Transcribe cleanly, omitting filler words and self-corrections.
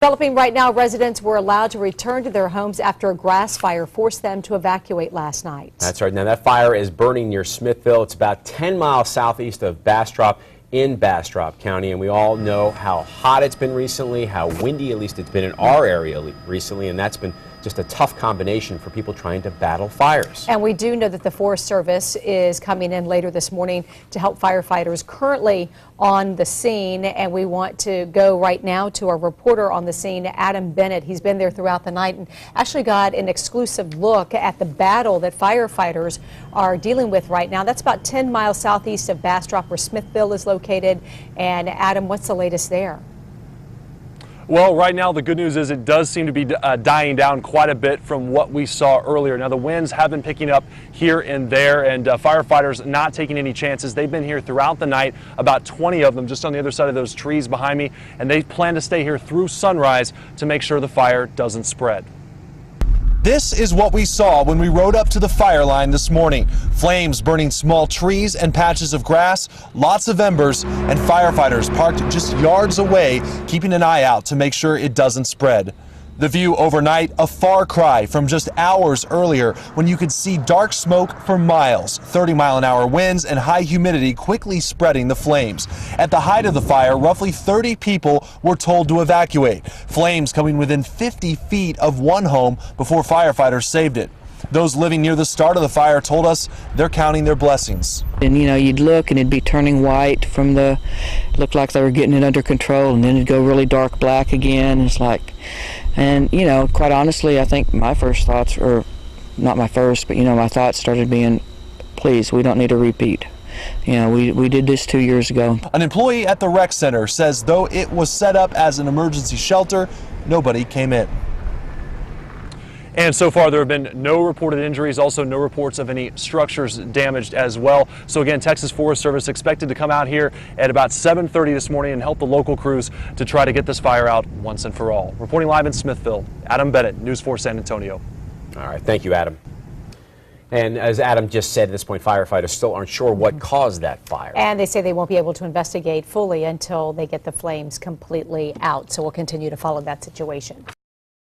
Developing right now, residents were allowed to return to their homes after a grass fire forced them to evacuate last night. That's right. Now, that fire is burning near Smithville. It's about 10 miles southeast of Bastrop in Bastrop County, and we all know how hot it's been recently, how windy at least it's been in our area recently, and that's been just a tough combination for people trying to battle fires. And we do know that the Forest Service is coming in later this morning to help firefighters currently on the scene, and we want to go right now to our reporter on the scene, Adam Bennett. He's been there throughout the night and actually got an exclusive look at the battle that firefighters are dealing with right now. That's about 10 miles southeast of Bastrop, where Smithville is located. And Adam, what's the latest there? Well, right now the good news is it does seem to be dying down quite a bit from what we saw earlier. Now the winds have been picking up here and there, and firefighters not taking any chances. They've been here throughout the night, about 20 of them just on the other side of those trees behind me, and they plan to stay here through sunrise to make sure the fire doesn't spread. This is what we saw when we rode up to the fire line this morning. Flames burning small trees and patches of grass, lots of embers, and firefighters parked just yards away, keeping an eye out to make sure it doesn't spread. The view overnight, a far cry from just hours earlier when you could see dark smoke for miles, 30-mile-an-hour winds and high humidity quickly spreading the flames. At the height of the fire, roughly 30 people were told to evacuate. Flames coming within 50 feet of one home before firefighters saved it. Those living near the start of the fire told us they're counting their blessings. And you know, you'd look and it'd be turning white from looked like they were getting it under control, and then it'd go really dark black again. It's like, and you know, quite honestly, I think my first thoughts, or not my first, but you know, my thoughts started being, please, we don't need a repeat. You know, we did this 2 years ago. An employee at the rec center says though it was set up as an emergency shelter, nobody came in. And so far, there have been no reported injuries, also no reports of any structures damaged as well. So again, Texas Forest Service expected to come out here at about 7:30 this morning and help the local crews to try to get this fire out once and for all. Reporting live in Smithville, Adam Bennett, News 4 San Antonio. All right, thank you, Adam. And as Adam just said, at this point, firefighters still aren't sure what caused that fire. And they say they won't be able to investigate fully until they get the flames completely out. So we'll continue to follow that situation.